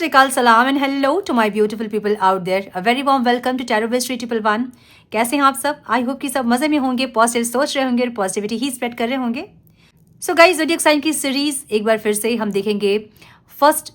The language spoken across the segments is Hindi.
अकाल, सलाम and hello to my beautiful people out there. A very warm welcome to tarot with Shri triple one. कैसे हैं आप सब? आई होप कि सब मजे में होंगे, पॉजिटिव सोच रहे होंगे और पॉजिटिविटी ही स्प्रेड कर रहे होंगे। सो गाइस, ज़ोडिएक साइन की सीरीज एक बार फिर से हम देखेंगे 1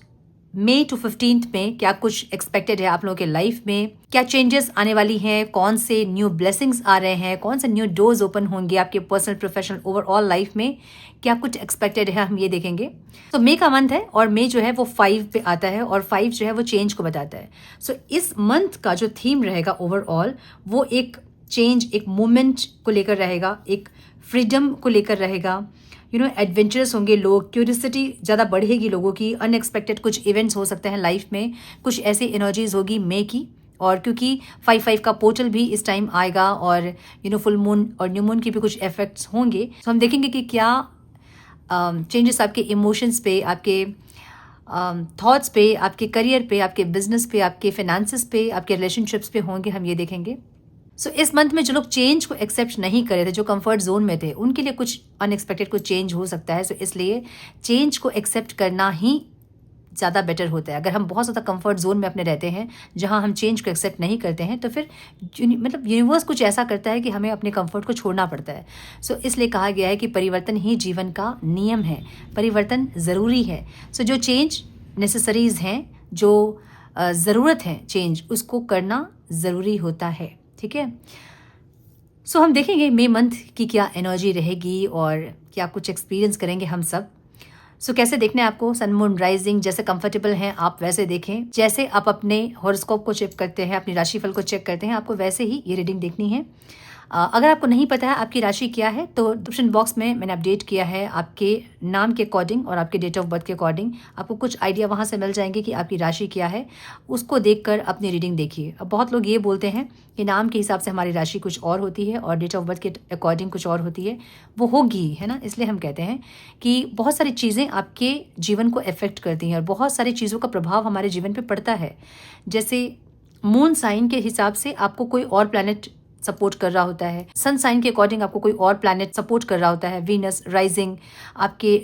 मई टू 15 में क्या कुछ एक्सपेक्टेड है आप लोगों के लाइफ में, क्या चेंजेस आने वाली हैं, कौन से न्यू ब्लेसिंग्स आ रहे हैं, कौन से न्यू डोर्स ओपन होंगे आपके पर्सनल प्रोफेशनल ओवरऑल लाइफ में, क्या कुछ एक्सपेक्टेड है, हम ये देखेंगे। तो मई का मंथ है और मई जो है वो 5 पे आता है और 5 जो है वो चेंज को बताता है। सो इस मंथ का जो थीम रहेगा ओवरऑल वो एक चेंज, एक मूवमेंट को लेकर रहेगा, एक फ्रीडम को लेकर रहेगा। एडवेंचरस होंगे लोग, क्यूरियोसिटी ज़्यादा बढ़ेगी लोगों की, अनएक्सपेक्टेड कुछ इवेंट्स हो सकते हैं लाइफ में, कुछ ऐसी एनर्जीज होगी मई की। और क्योंकि 5-5 का पोर्टल भी इस टाइम आएगा और फुल मून और न्यू मून की भी कुछ इफेक्ट्स होंगे। तो हम देखेंगे कि क्या चेंजेस आपके इमोशंस पे, आपके थॉट्स पे, आपके करियर पे, आपके बिजनेस पे, आपके फाइनेंसेस पे, आपके रिलेशनशिप्स पे होंगे, हम ये देखेंगे। सो इस मंथ में जो लोग चेंज को एक्सेप्ट नहीं कर रहे थे, जो कंफर्ट जोन में थे, उनके लिए कुछ अनएक्सपेक्टेड कुछ चेंज हो सकता है। सो इसलिए चेंज को एक्सेप्ट करना ही ज़्यादा बेटर होता है। अगर हम बहुत ज़्यादा कंफर्ट जोन में अपने रहते हैं जहां हम चेंज को एक्सेप्ट नहीं करते हैं, तो फिर मतलब यूनिवर्स कुछ ऐसा करता है कि हमें अपने कंफर्ट को छोड़ना पड़ता है। सो इसलिए कहा गया है कि परिवर्तन ही जीवन का नियम है, परिवर्तन ज़रूरी है। सो जो चेंज नेसेसरीज हैं, जो ज़रूरत है चेंज, उसको करना ज़रूरी होता है। ठीक है। सो हम देखेंगे मई मंथ की क्या एनर्जी रहेगी और क्या कुछ एक्सपीरियंस करेंगे हम सब। सो कैसे देखना है आपको? सन मून राइजिंग, जैसे कंफर्टेबल हैं आप वैसे देखें। जैसे आप अपने हॉरोस्कोप को चेक करते हैं, अपनी राशिफल को चेक करते हैं, आपको वैसे ही ये रीडिंग देखनी है। अगर आपको नहीं पता है आपकी राशि क्या है, तो डिस्क्रिप्शन बॉक्स में मैंने अपडेट किया है, आपके नाम के अकॉर्डिंग और आपके डेट ऑफ बर्थ के अकॉर्डिंग आपको कुछ आइडिया वहाँ से मिल जाएंगे कि आपकी राशि क्या है। उसको देखकर अपनी रीडिंग देखिए। अब बहुत लोग ये बोलते हैं कि नाम के हिसाब से हमारी राशि कुछ और होती है और डेट ऑफ बर्थ के अकॉर्डिंग कुछ और होती है। वो होगी, है ना। इसलिए हम कहते हैं कि बहुत सारी चीज़ें आपके जीवन को अफेक्ट करती हैं और बहुत सारी चीज़ों का प्रभाव हमारे जीवन पर पड़ता है। जैसे मून साइन के हिसाब से आपको कोई और प्लैनेट सपोर्ट कर रहा होता है, सन साइन के अकॉर्डिंग आपको कोई और प्लैनेट सपोर्ट कर रहा होता है, वीनस राइजिंग, आपके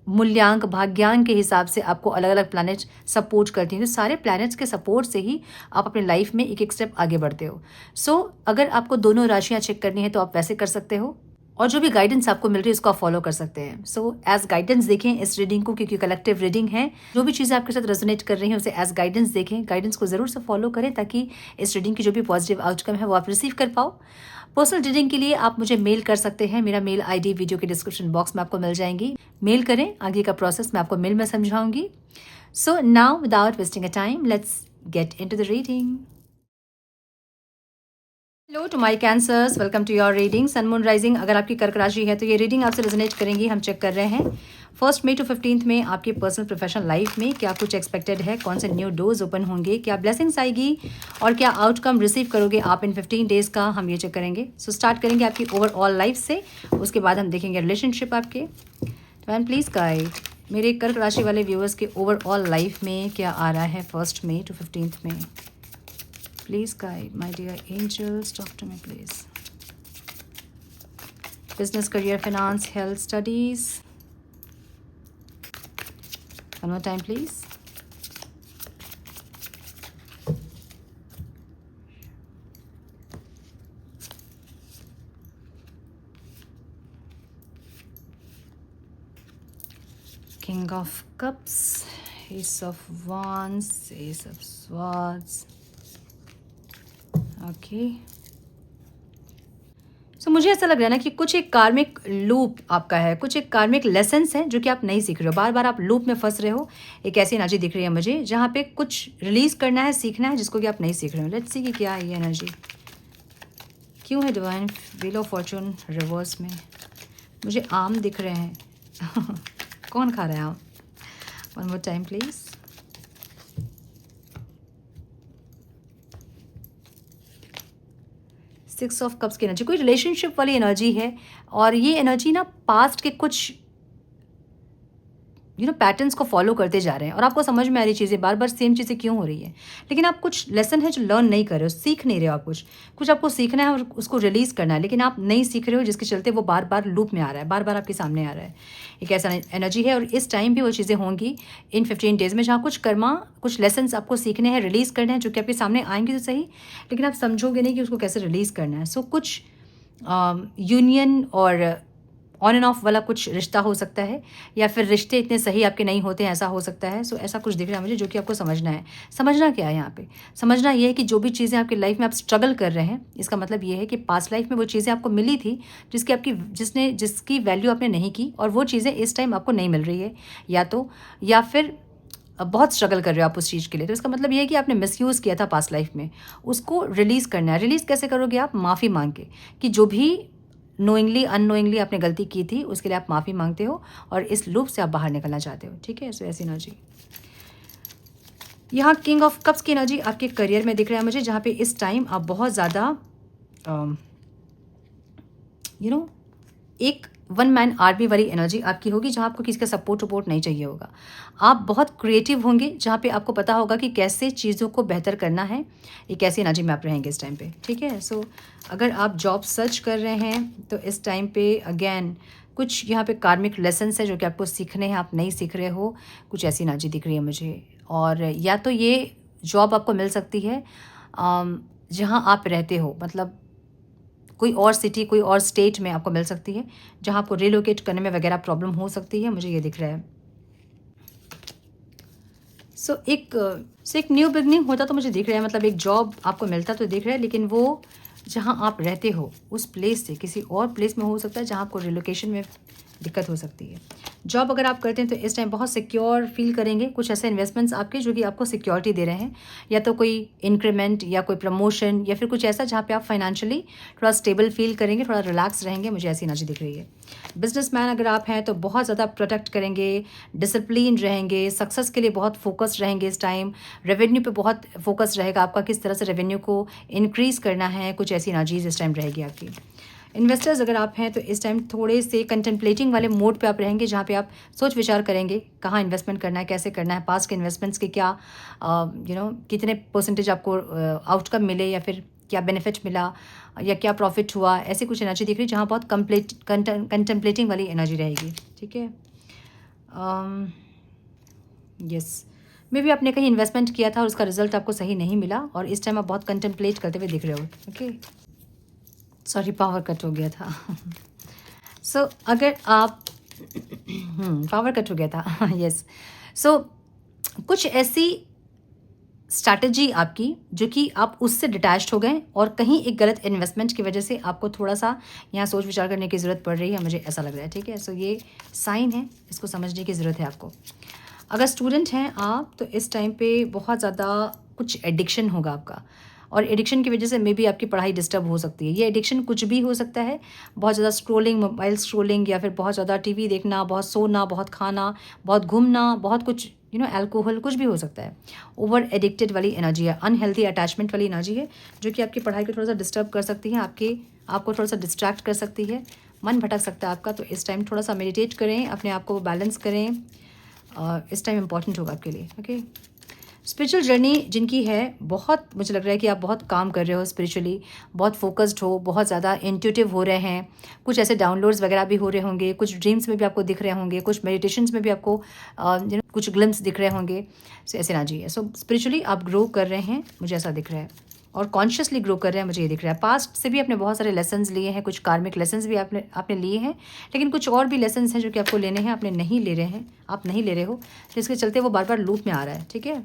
मूल्यांक भाग्यांक के हिसाब से आपको अलग अलग प्लैनेट सपोर्ट करती हैं। तो सारे प्लैनेट्स के सपोर्ट से ही आप अपने लाइफ में एक एक स्टेप आगे बढ़ते हो। सो अगर आपको दोनों राशियां चेक करनी है तो आप वैसे कर सकते हो और जो भी गाइडेंस आपको मिल रही है उसको आप फॉलो कर सकते हैं। सो एज गाइडेंस देखें इस रीडिंग को, क्योंकि कलेक्टिव रीडिंग है। जो भी चीज़ें आपके साथ रेजोनेट कर रही हैं उसे एज गाइडेंस देखें, गाइडेंस को जरूर से फॉलो करें ताकि इस रीडिंग की जो भी पॉजिटिव आउटकम है वो आप रिसीव कर पाओ। पर्सनल रीडिंग के लिए आप मुझे मेल कर सकते हैं। मेरा मेल आईडी वीडियो के डिस्क्रिप्शन बॉक्स में आपको मिल जाएंगी। मेल करें, आगे का प्रोसेस मैं आपको मेल में समझाऊंगी। So now without wasting a time, let's get into the reading. Hello to my Cancers, welcome to your reading. Sun moon rising, अगर आपकी कर्क राशि है तो ये रीडिंग आपसे रेजोनेट करेंगी। हम चेक कर रहे हैं 1 मई टू 15 में आपकी पर्सनल प्रोफेशनल लाइफ में क्या कुछ एक्सपेक्टेड है, कौन से न्यू डोर्स ओपन होंगे, क्या ब्लेसिंग्स आएगी और क्या आउटकम रिसीव करोगे आप इन 15 डेज का, हम ये चेक करेंगे। सो स्टार्ट करेंगे आपकी ओवरऑल लाइफ से, उसके बाद हम देखेंगे रिलेशनशिप आपके। मैम प्लीज़ गाइड मेरे कर्क राशि वाले व्यूअर्स के ओवरऑल लाइफ में क्या आ रहा है 1 मई टू 15 में। Please guide, my dear angels, talk to me, please. Business, career, finance, health, studies. One more time, please. King of Cups, Ace of Wands, Ace of Swords. Okay. So मुझे ऐसा लग रहा है ना कि कुछ एक कार्मिक लूप आपका है, कुछ एक कार्मिक लेसन्स हैं जो कि आप नहीं सीख रहे हो, बार बार आप लूप में फंस रहे हो। एक ऐसी एनर्जी दिख रही है मुझे जहाँ पे कुछ रिलीज करना है, सीखना है, जिसको कि आप नहीं सीख रहे हो। लेट्स सी कि क्या है ये एनर्जी, क्यों है divine wheel of Fortune reverse में। मुझे आम दिख रहे हैं कौन खा रहा है आम? One more time please. Six of cups की एनर्जी, कोई रिलेशनशिप वाली एनर्जी है और ये एनर्जी ना पास्ट के कुछ पैटर्न्स को फॉलो करते जा रहे हैं और आपको समझ में आ रही चीज़ें, बार बार सेम चीज़ें क्यों हो रही है, लेकिन आप कुछ लेसन है जो लर्न नहीं कर रहे हो, सीख नहीं रहे हो आप कुछ आपको सीखना है और उसको रिलीज़ करना है, लेकिन आप नहीं सीख रहे हो, जिसके चलते वो बार बार लूप में आ रहा है, बार बार आपके सामने आ रहा है। एक ऐसा एनर्जी है और इस टाइम भी वो चीज़ें होंगी इन 15 डेज़ में, जहाँ कुछ लेसन्स आपको सीखने हैं, रिलीज़ करने हैं, जो कि आपके सामने आएंगे तो सही, लेकिन आप समझोगे नहीं कि उसको कैसे रिलीज़ करना है। सो कुछ यूनियन और ऑन एंड ऑफ वाला कुछ रिश्ता हो सकता है, या फिर रिश्ते इतने सही आपके नहीं होते हैं, ऐसा हो सकता है। सो ऐसा कुछ दिख रहा है मुझे, जो कि आपको समझना है। समझना क्या है यहाँ पे? समझना ये है कि जो भी चीज़ें आपकी लाइफ में आप स्ट्रगल कर रहे हैं, इसका मतलब ये है कि पास्ट लाइफ में वो चीज़ें आपको मिली थी जिसकी वैल्यू आपने नहीं की, और वो चीज़ें इस टाइम आपको नहीं मिल रही है, या फिर बहुत स्ट्रगल कर रहे हो आप उस चीज़ के लिए। तो इसका मतलब ये है कि आपने मिसयूज़ किया था पास्ट लाइफ में, उसको रिलीज़ करना है। रिलीज़ कैसे करोगे आप? माफ़ी मांग के, कि जो भी नोइंगली अननोइंगली आपने गलती की थी, उसके लिए आप माफ़ी मांगते हो और इस लूप से आप बाहर निकलना चाहते हो। ठीक है, सो ऐसी एनर्जी यहाँ किंग ऑफ कप्स की एनर्जी आपके करियर में दिख रहा है मुझे, जहाँ पे इस टाइम आप बहुत ज़्यादा एक वन मैन आर्मी वाली एनर्जी आपकी होगी, जहाँ आपको किसी का सपोर्ट नहीं चाहिए होगा। आप बहुत क्रिएटिव होंगे, जहाँ पे आपको पता होगा कि कैसे चीज़ों को बेहतर करना है। एक ऐसी एनर्जी में आप रहेंगे इस टाइम पे। ठीक है, सो अगर आप जॉब सर्च कर रहे हैं तो इस टाइम पे अगेन कुछ यहाँ पे कार्मिक लेसन्स है जो कि आपको सीखने हैं, आप नहीं सीख रहे हो, कुछ ऐसी एनर्जी दिख रही है मुझे। और या तो ये जॉब आपको मिल सकती है जहाँ आप रहते हो, मतलब कोई और सिटी, कोई और स्टेट में आपको मिल सकती है, जहाँ आपको रिलोकेट करने में वगैरह प्रॉब्लम हो सकती है, मुझे ये दिख रहा है। सो एक न्यू बिगनिंग होता तो मुझे दिख रहा है, मतलब एक जॉब आपको मिलता तो दिख रहा है, लेकिन वो जहाँ आप रहते हो उस प्लेस से किसी और प्लेस में हो सकता है, जहाँ आपको रिलोकेशन में दिक्कत हो सकती है। जॉब अगर आप करते हैं तो इस टाइम बहुत सिक्योर फील करेंगे। कुछ ऐसे इन्वेस्टमेंट्स आपके जो कि आपको सिक्योरिटी दे रहे हैं, या तो कोई इंक्रीमेंट या कोई प्रमोशन, या फिर कुछ ऐसा जहाँ पे आप फाइनेंशियली थोड़ा स्टेबल फील करेंगे, थोड़ा रिलैक्स रहेंगे, मुझे ऐसी एनर्जी दिख रही है। बिजनेसमैन अगर आप हैं तो बहुत ज़्यादा प्रोटेक्ट करेंगे, डिसिप्लिन रहेंगे, सक्सेस के लिए बहुत फोकस रहेंगे इस टाइम। रेवेन्यू पे बहुत फोकस रहेगा आपका, किस तरह से रेवेन्यू को इंक्रीज़ करना है, कुछ ऐसी एनर्जीज इस टाइम रहेगी आपकी। इन्वेस्टर्स अगर आप हैं तो इस टाइम थोड़े से कंटेम्पलेटिंग वाले मोड पे आप रहेंगे, जहाँ पे आप सोच विचार करेंगे कहाँ इन्वेस्टमेंट करना है, कैसे करना है, पास्ट के इन्वेस्टमेंट्स के क्या कितने परसेंटेज आपको आउटकम मिले, या फिर क्या बेनिफिट मिला, या क्या प्रॉफिट हुआ, ऐसी कुछ एनर्जी दिख रही है, जहाँ बहुत कंटेम्पलेटिंग वाली एनर्जी रहेगी। ठीक है, यस, मे बी आपने कहीं इन्वेस्टमेंट किया था और उसका रिजल्ट आपको सही नहीं मिला, और इस टाइम आप बहुत कंटेम्पलेट करते हुए दिख रहे हो। ओके, सॉरी, पावर कट हो गया था। सो अगर आप पावर कट हो गया था, यस। सो कुछ ऐसी स्ट्रैटेजी आपकी जो कि आप उससे डिटैच्ड हो गए, और कहीं एक गलत इन्वेस्टमेंट की वजह से आपको थोड़ा सा यहाँ सोच विचार करने की ज़रूरत पड़ रही है, मुझे ऐसा लग रहा है। ठीक है, सो ये साइन है, इसको समझने की ज़रूरत है आपको। अगर स्टूडेंट हैं आप तो इस टाइम पे बहुत ज़्यादा कुछ एडिक्शन होगा आपका, और एडिक्शन की वजह से मे बी आपकी पढ़ाई डिस्टर्ब हो सकती है। ये एडिक्शन कुछ भी हो सकता है, बहुत ज़्यादा स्क्रोलिंग, मोबाइल स्क्रोलिंग, या फिर बहुत ज़्यादा टीवी देखना, बहुत सोना, बहुत खाना, बहुत घूमना, बहुत कुछ अल्कोहल, कुछ भी हो सकता है। ओवर एडिक्टेड वाली एनर्जी है, अनहेल्दी अटैचमेंट वाली एनर्जी है, जो कि आपकी पढ़ाई को थोड़ा सा डिस्टर्ब कर सकती है, आपको थोड़ा सा डिस्ट्रैक्ट कर सकती है, मन भटक सकता है आपका। तो इस टाइम थोड़ा सा मेडिटेट करें, अपने आप को बैलेंस करें, इस टाइम इंपॉर्टेंट होगा आपके लिए। ओके, स्पिरिचुअल जर्नी जिनकी है, बहुत मुझे लग रहा है कि आप बहुत काम कर रहे हो स्पिरिचुअली, बहुत फोकस्ड हो, बहुत ज़्यादा इंट्यूटिव हो रहे हैं, कुछ ऐसे डाउनलोड्स वगैरह भी हो रहे होंगे, कुछ ड्रीम्स में भी आपको दिख रहे होंगे, कुछ मेडिटेशंस में भी आपको कुछ ग्लिम्स दिख रहे होंगे। सो ऐसे एनर्जी है। सो स्पिरिचुअली आप ग्रो कर रहे हैं, मुझे ऐसा दिख रहा है, और कॉन्शियसली ग्रो कर रहे हैं, मुझे ये दिख रहा है। पास्ट से भी आपने बहुत सारे लेसन्स लिए हैं, कुछ कार्मिक लेसन्स भी आपने लिए हैं, लेकिन कुछ और भी लेसन्स हैं जो कि आपको लेने हैं, आप नहीं ले रहे हो, जिसके चलते वो बार बार लूप में आ रहा है। ठीक है,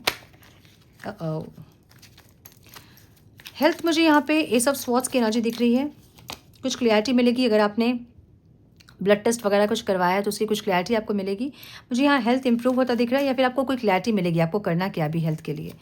हेल्थ मुझे यहाँ पे एस ऑफ स्वॉर्ड्स की एनर्जी दिख रही है, कुछ क्लैरिटी मिलेगी। अगर आपने ब्लड टेस्ट वगैरह कुछ करवाया है तो उसकी कुछ क्लैरिटी आपको मिलेगी। मुझे यहाँ हेल्थ इंप्रूव होता दिख रहा है, या फिर आपको कोई क्लैरिटी मिलेगी आपको करना क्या भी हेल्थ के लिए,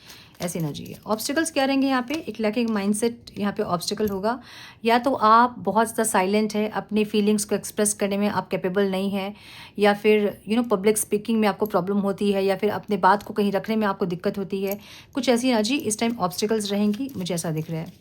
ऐसी एनर्जी है। ऑब्स्टिकल्स क्या रहेंगे यहाँ पे? एक लैकिंग माइंडसेट यहाँ पे ऑब्स्टिकल होगा, या तो आप बहुत ज़्यादा साइलेंट है, अपनी फीलिंग्स को एक्सप्रेस करने में आप कैपेबल नहीं है, या फिर पब्लिक स्पीकिंग में आपको प्रॉब्लम होती है, या फिर अपने बात को कहीं रखने में आपको दिक्कत होती है, कुछ ऐसी एनर्जी इस टाइम ऑब्स्टिकल्स रहेंगी, मुझे ऐसा दिख रहा है।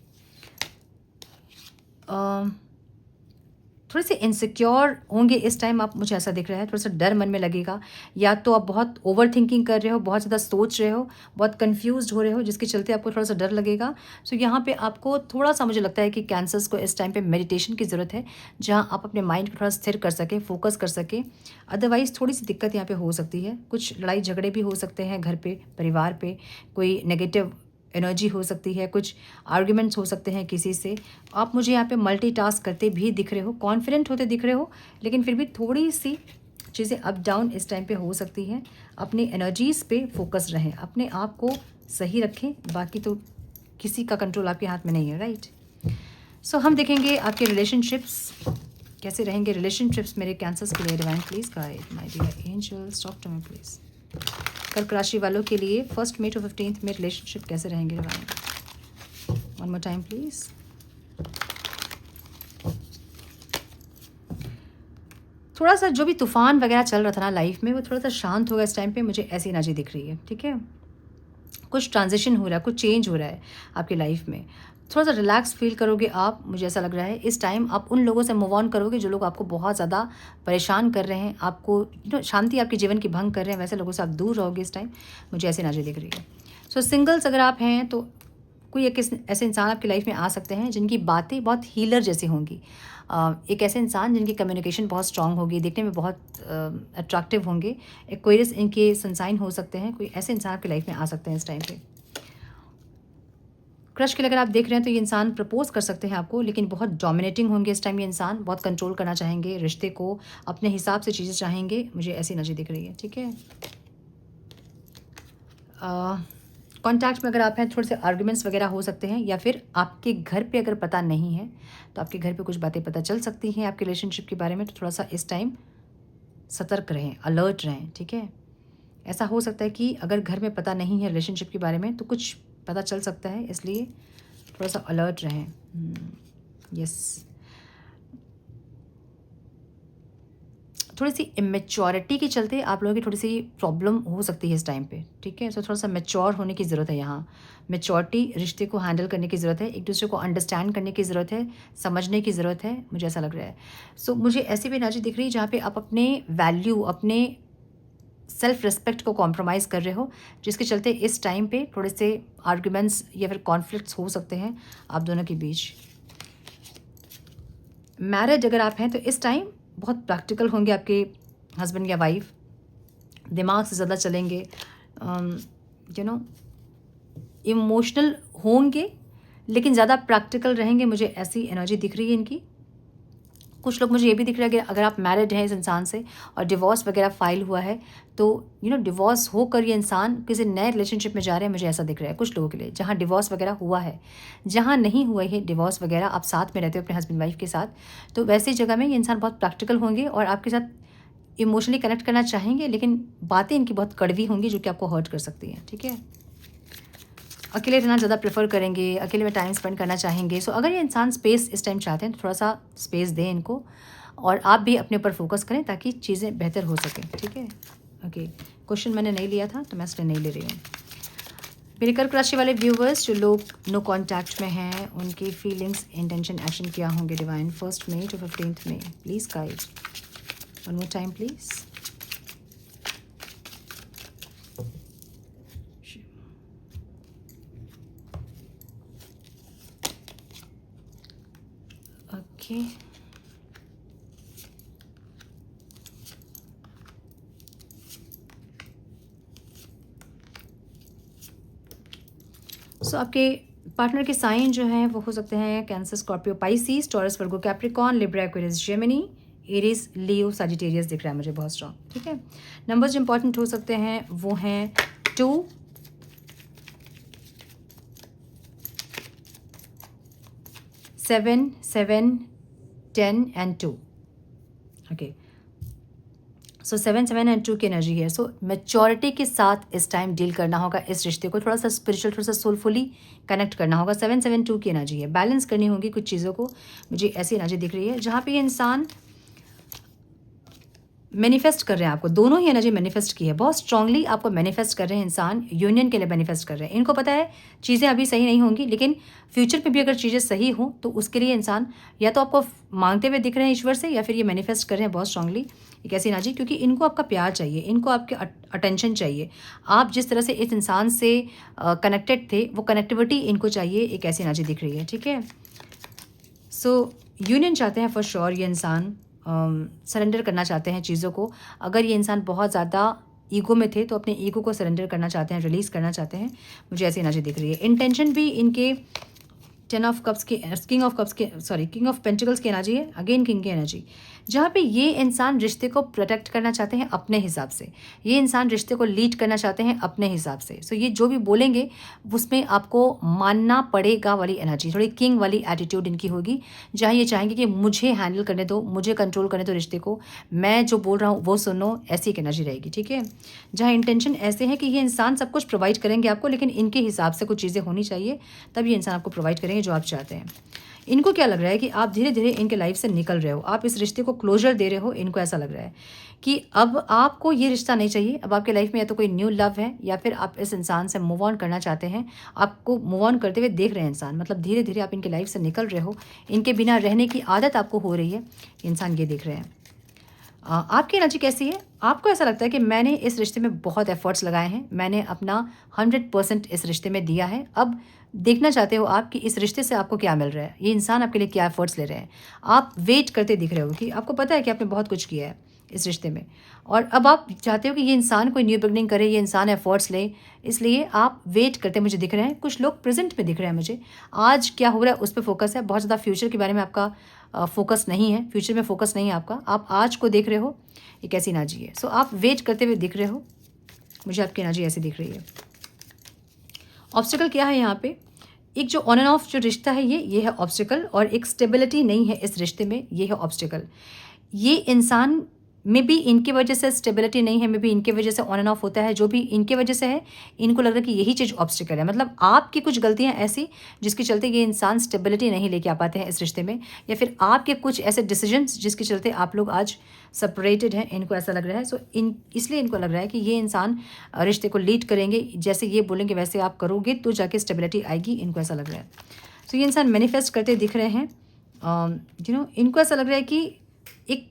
थोड़े से इनसिक्योर होंगे इस टाइम आप, मुझे ऐसा दिख रहा है। थोड़ा सा डर मन में लगेगा, या तो आप बहुत ओवर थिंकिंग कर रहे हो, बहुत ज़्यादा सोच रहे हो, बहुत कंफ्यूज्ड हो रहे हो, जिसके चलते आपको थोड़ा सा डर लगेगा। सो यहाँ पे आपको थोड़ा सा मुझे लगता है कि कैंसर्स को इस टाइम पे मेडिटेशन की ज़रूरत है, जहाँ आप अपने माइंड को थोड़ा स्थिर कर सकें, फोकस कर सकें। अदरवाइज़ थोड़ी सी दिक्कत यहाँ पे हो सकती है, कुछ लड़ाई झगड़े भी हो सकते हैं घर पे, परिवार पे, कोई नेगेटिव एनर्जी हो सकती है, कुछ आर्ग्यूमेंट्स हो सकते हैं किसी से। आप मुझे यहाँ पे मल्टीटास्क करते भी दिख रहे हो, कॉन्फिडेंट होते दिख रहे हो, लेकिन फिर भी थोड़ी सी चीज़ें अप डाउन इस टाइम पे हो सकती हैं। अपनी एनर्जीज़ पे फोकस रहें, अपने आप को सही रखें, बाकी तो किसी का कंट्रोल आपके हाथ में नहीं है, राइट। सो हम देखेंगे आपके रिलेशनशिप्स कैसे रहेंगे। रिलेशनशिप्स मेरे कैंसर्स के लिए divine please guide my dear angels, talk to me please. कर्क राशि वालों के लिए 1 मई to 15 में रिलेशनशिप कैसे रहेंगे divine. One more time please. थोड़ा सा जो भी तूफान वगैरह चल रहा था ना लाइफ में, वो थोड़ा सा शांत होगा इस टाइम पे, मुझे ऐसी एनर्जी दिख रही है, ठीक है। कुछ ट्रांजिशन हो रहा है, कुछ चेंज हो रहा है आपकी लाइफ में। थोड़ा सा रिलैक्स फील करोगे आप, मुझे ऐसा लग रहा है इस टाइम। आप उन लोगों से मूव ऑन करोगे जो लोग आपको बहुत ज़्यादा परेशान कर रहे हैं, आपको शांति आपके जीवन की भंग कर रहे हैं, वैसे लोगों से आप दूर रहोगे इस टाइम, मुझे ऐसी एनर्जी दिख रही है। सो सिंगल्स अगर आप हैं तो कोई एक ऐसे इंसान आपकी लाइफ में आ सकते हैं जिनकी बातें बहुत हीलर जैसी होंगी। एक ऐसे इंसान जिनकी कम्युनिकेशन बहुत स्ट्रांग होगी, देखने में बहुत अट्रैक्टिव होंगे। एक्वेरियस इनके सनसाइन हो सकते हैं, कोई ऐसे इंसान आपकी लाइफ में आ सकते हैं इस टाइम पे। क्रश के लिए अगर आप देख रहे हैं तो ये इंसान प्रपोज कर सकते हैं आपको, लेकिन बहुत डोमिनेटिंग होंगे इस टाइम। ये इंसान बहुत कंट्रोल करना चाहेंगे, रिश्ते को अपने हिसाब से चीज़ें चाहेंगे, मुझे ऐसी एनर्जी दिख रही है, ठीक है। कॉन्टैक्ट में अगर आप हैं, थोड़े से आर्ग्यूमेंट्स वगैरह हो सकते हैं, या फिर आपके घर पे अगर पता नहीं है तो आपके घर पे कुछ बातें पता चल सकती हैं आपके रिलेशनशिप के बारे में। तो थोड़ा सा इस टाइम सतर्क रहें, अलर्ट रहें, ठीक है। ऐसा हो सकता है कि अगर घर में पता नहीं है रिलेशनशिप के बारे में तो कुछ पता चल सकता है, इसलिए थोड़ा सा अलर्ट रहें। यस, थोड़ी सी इमेच्योरिटी के चलते आप लोगों की थोड़ी सी प्रॉब्लम हो सकती है इस टाइम पे, ठीक है। सो थोड़ा सा मैच्योर होने की ज़रूरत है यहाँ। मैच्योरिटी, रिश्ते को हैंडल करने की ज़रूरत है, एक दूसरे को अंडरस्टैंड करने की ज़रूरत है, समझने की ज़रूरत है, मुझे ऐसा लग रहा है। सो मुझे ऐसी भी एनर्जी दिख रही है जहाँ पे आप अपने वैल्यू, अपने सेल्फ रिस्पेक्ट को कॉम्प्रोमाइज़ कर रहे हो, जिसके चलते इस टाइम पे थोड़े से आर्ग्यूमेंट्स या फिर कॉन्फ्लिक्ट्स हो सकते हैं आप दोनों के बीच। मैरिड अगर आप हैं तो इस टाइम बहुत प्रैक्टिकल होंगे आपके हस्बैंड या वाइफ, दिमाग से ज़्यादा चलेंगे, इमोशनल होंगे लेकिन ज़्यादा प्रैक्टिकल रहेंगे, मुझे ऐसी एनर्जी दिख रही है इनकी। कुछ लोग, मुझे ये भी दिख रहा है कि अगर आप मैरिड हैं इस इंसान से और डिवोर्स वगैरह फाइल हुआ है तो डिवोर्स होकर ये इंसान किसी नए रिलेशनशिप में जा रहे हैं, मुझे ऐसा दिख रहा है कुछ लोगों के लिए। जहाँ डिवोर्स वगैरह हुआ है, जहाँ नहीं हुआ है डिवोर्स वगैरह, आप साथ में रहते हो अपने हस्बैंड वाइफ के साथ, तो वैसी जगह में ये इंसान बहुत प्रैक्टिकल होंगे और आपके साथ इमोशनली कनेक्ट करना चाहेंगे, लेकिन बातें इनकी बहुत कड़वी होंगी जो कि आपको हर्ट कर सकती हैं, ठीक है। अकेले रहना ज़्यादा प्रेफर करेंगे, अकेले में टाइम स्पेंड करना चाहेंगे। सो अगर ये इंसान स्पेस इस टाइम चाहते हैं तो थोड़ा सा स्पेस दें इनको, और आप भी अपने ऊपर फोकस करें ताकि चीज़ें बेहतर हो सकें, ठीक है। ओके, क्वेश्चन मैंने नहीं लिया था तो मैं इसलिए नहीं ले रही हूँ। मेरे कर्क राशि वाले व्यूवर्स जो लोग नो कॉन्टैक्ट में हैं, उनकी फीलिंग्स, इंटेंशन, एक्शन क्या होंगे डिवाइन 1 मई to 15 मई, please guide. One more time please. Okay, so आपके पार्टनर के साइन जो हैं वो हो सकते हैं Cancer, Scorpio, Pisces, Taurus, Virgo, Capricorn, Libra, Aquarius, Gemini, Aries, Leo, Sagittarius दिख रहा है मुझे बहुत स्ट्रॉन्ग, ठीक है। नंबर्स जो इंपॉर्टेंट हो सकते हैं वो हैं 2, 7, 7, 10 एंड 2। ओके, सो 7, 7 एंड 2 की एनर्जी है। सो मैच्योरिटी के साथ इस टाइम डील करना होगा इस रिश्ते को, थोड़ा सा स्पिरिचुअल, थोड़ा सा सोलफुली कनेक्ट करना होगा। 7, 7, 2 की एनर्जी है, बैलेंस करनी होगी कुछ चीज़ों को, मुझे ऐसी एनर्जी दिख रही है जहाँ पे ये इंसान मैनिफेस्ट कर रहे हैं आपको, दोनों ही एनर्जी मैनिफेस्ट की है, बहुत स्ट्रांगली आपको मैनिफेस्ट कर रहे हैं इंसान, यूनियन के लिए मैनिफेस्ट कर रहे हैं। इनको पता है चीज़ें अभी सही नहीं होंगी, लेकिन फ्यूचर में भी अगर चीज़ें सही हों तो उसके लिए इंसान या तो आपको मांगते हुए दिख रहे हैं ईश्वर से, या फिर ये मैनिफेस्ट कर रहे हैं बहुत स्ट्रांगली एक ऐसी एनर्जी, क्योंकि इनको आपका प्यार चाहिए, इनको आपके अटेंशन चाहिए। आप जिस तरह से इस इंसान से कनेक्टेड थे, वो कनेक्टिविटी इनको चाहिए, एक ऐसी एनर्जी दिख रही है। ठीक है, सो यूनियन चाहते हैं फॉर श्योर ये इंसान, सरेंडर करना चाहते हैं चीज़ों को। अगर ये इंसान बहुत ज़्यादा ईगो में थे तो अपने ईगो को सरेंडर करना चाहते हैं, रिलीज़ करना चाहते हैं, मुझे ऐसी एनर्जी दिख रही है। इंटेंशन भी इनके किंग ऑफ पेंटिकल्स की एनर्जी है, अगेन किंग की एनर्जी, जहाँ पे ये इंसान रिश्ते को प्रोटेक्ट करना चाहते हैं अपने हिसाब से, ये इंसान रिश्ते को लीड करना चाहते हैं अपने हिसाब से। सो ये जो भी बोलेंगे उसमें आपको मानना पड़ेगा वाली एनर्जी, थोड़ी किंग वाली एटीट्यूड इनकी होगी, जहाँ ये चाहेंगे कि मुझे हैंडल करने दो, मुझे कंट्रोल करने दो रिश्ते को, मैं जो बोल रहा हूँ वो सुनो, ऐसी एक एनर्जी रहेगी। ठीक है, जहाँ इंटेंशन ऐसे है कि ये इंसान सब कुछ प्रोवाइड करेंगे आपको, लेकिन इनके हिसाब से कुछ चीज़ें होनी चाहिए, तब ये इंसान आपको प्रोवाइड करेंगे जो आप चाहते हैं। इनको क्या लग रहा है कि आप धीरे धीरे इनके लाइफ से निकल रहे हो, आप इस रिश्ते को क्लोजर दे रहे हो। इनको ऐसा लग रहा है कि अब आपको ये रिश्ता नहीं चाहिए, अब आपके लाइफ में या तो कोई न्यू लव है, या फिर आप इस इंसान से मूव ऑन करना चाहते हैं। आपको मूव ऑन करते हुए देख रहे हैं इंसान, मतलब धीरे धीरे आप इनके लाइफ से निकल रहे हो, इनके बिना रहने की आदत आपको हो रही है, इंसान ये देख रहे हैं। आपकी एनर्जी कैसी है? आपको ऐसा लगता है कि मैंने इस रिश्ते में बहुत एफर्ट्स लगाए हैं, मैंने अपना 100% इस रिश्ते में दिया है। अब देखना चाहते हो आप कि इस रिश्ते से आपको क्या मिल रहा है, ये इंसान आपके लिए क्या एफर्ट्स ले रहे हैं। आप वेट करते दिख रहे हो कि आपको पता है कि आपने बहुत कुछ किया है इस रिश्ते में, और अब आप चाहते हो कि ये इंसान कोई न्यू बिगनिंग करे, ये इंसान एफर्ट्स ले, इसलिए आप वेट करते मुझे दिख रहे हैं। कुछ लोग प्रेजेंट में दिख रहे हैं मुझे, आज क्या हो रहा है उस पर फोकस है, बहुत ज़्यादा फ्यूचर के बारे में आपका फोकस नहीं है, फ्यूचर में फोकस नहीं है आपका, आप आज को देख रहे हो, एक ऐसी एनर्जी है। सो आप वेट करते हुए दिख रहे हो, मुझे आपकी एनर्जी ऐसी दिख रही है। ऑब्स्टिकल क्या है यहाँ पे? एक जो ऑन एंड ऑफ जो रिश्ता है ये है ऑब्स्टिकल, और एक स्टेबिलिटी नहीं है इस रिश्ते में, ये है ऑब्स्टिकल। ये इंसान में भी इनकी वजह से स्टेबिलिटी नहीं है, में भी इनकी वजह से ऑन एंड ऑफ होता है, जो भी इनके वजह से है, इनको लग रहा है कि यही चीज़ ऑब्स्टिकल है। मतलब आपकी कुछ गलतियां ऐसी जिसके चलते ये इंसान स्टेबिलिटी नहीं लेके आ पाते हैं इस रिश्ते में, या फिर आपके कुछ ऐसे डिसीजंस जिसके चलते आप लोग आज सेपरेटेड हैं, इनको ऐसा लग रहा है। सो इसलिए इनको लग रहा है कि ये इंसान रिश्ते को लीड करेंगे, जैसे ये बोलेंगे वैसे आप करोगे तो जाके स्टेबिलिटी आएगी, इनको ऐसा लग रहा है। सो ये इंसान मैनिफेस्ट करते दिख रहे हैं, इनको ऐसा लग रहा है कि एक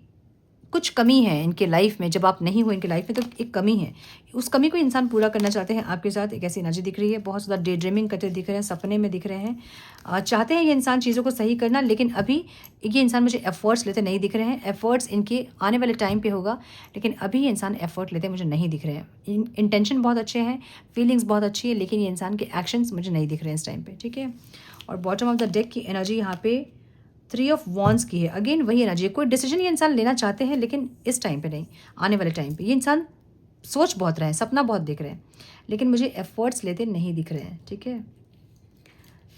कुछ कमी है इनके लाइफ में, जब आप नहीं हो इनके लाइफ में तो एक कमी है, उस कमी को इंसान पूरा करना चाहते हैं आपके साथ। एक ऐसी एनर्जी दिख रही है, बहुत ज़्यादा डे ड्रीमिंग करते दिख रहे हैं, सपने में दिख रहे हैं, चाहते हैं ये इंसान चीज़ों को सही करना, लेकिन अभी ये इंसान मुझे एफर्ट्स लेते नहीं दिख रहे हैं। एफर्ट्स इनके आने वाले टाइम पे होगा, लेकिन अभी ये इंसान एफर्ट लेते मुझे नहीं दिख रहे हैं। इंटेंशन बहुत अच्छे हैं, फीलिंग्स बहुत अच्छी है, लेकिन ये इंसान के एक्शंस मुझे नहीं दिख रहे हैं इस टाइम पर। ठीक है, और बॉटम ऑफ द डेक की एनर्जी यहाँ पे 3 ऑफ वॉन्ड्स की है। अगेन वही एनर्जी, कोई डिसीजन ये इंसान लेना चाहते हैं, लेकिन इस टाइम पे नहीं, आने वाले टाइम पे। ये इंसान सोच बहुत रहे हैं, सपना बहुत देख रहे हैं, लेकिन मुझे एफर्ट्स लेते नहीं दिख रहे हैं। ठीक है,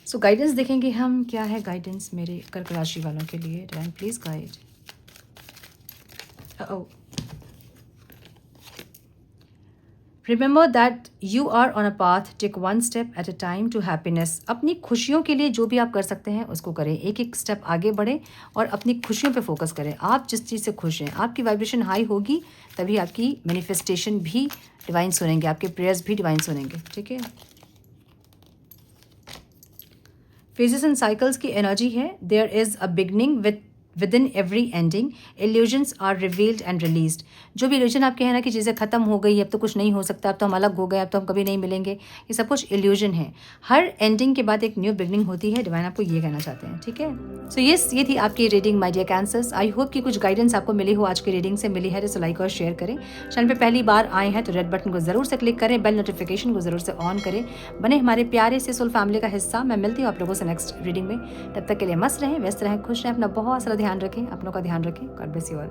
सो गाइडेंस देखेंगे हम, क्या है गाइडेंस मेरे कर्क राशि वालों के लिए। Divine please guide. Remember that you are on a path, take one step at a time to happiness. अपनी खुशियों के लिए जो भी आप कर सकते हैं उसको करें, एक एक स्टेप आगे बढ़ें और अपनी खुशियों पे फोकस करें। आप जिस चीज़ से खुश हैं, आपकी वाइब्रेशन हाई होगी, तभी आपकी मैनिफेस्टेशन भी डिवाइन सुनेंगे, आपके प्रेयर्स भी डिवाइन सुनेंगे। ठीक है, फेजेस एंड साइकिल्स की एनर्जी है। There is a beginning within every ending, illusions are revealed and released. जो भी इल्यूजन आपके हैं ना कि चीज़ें खत्म हो गई, अब तो कुछ नहीं हो सकता, अब तो हम अलग हो गए, अब तो हम कभी नहीं मिलेंगे, ये सब कुछ इल्यूजन है। हर एंडिंग के बाद एक न्यू बिगनिंग होती है, डिवाइन आपको ये कहना चाहते हैं। ठीक है, सो ये थी आपकी reading my dear cancers. I hope कि कुछ गाइडेंस आपको मिली हो, आज की रीडिंग से मिली है तो लाइक और शेयर करें। चैनल पे पहली बार आए हैं तो रेड बटन को जरूर से क्लिक करें, बेल नोटिफिकेशन को जरूर से ऑन करें, बने हमारे प्यारे से सोल फैमिली का हिस्सा। मैं मिलती हूँ आप लोगों से नेक्स्ट रीडिंग में, तब तक के लिए मस्त रहें, व्यस्त रहें, खुश रहें, अपना बहुत सारा ध्यान रखें, अपनों का ध्यान रखें। God bless you all.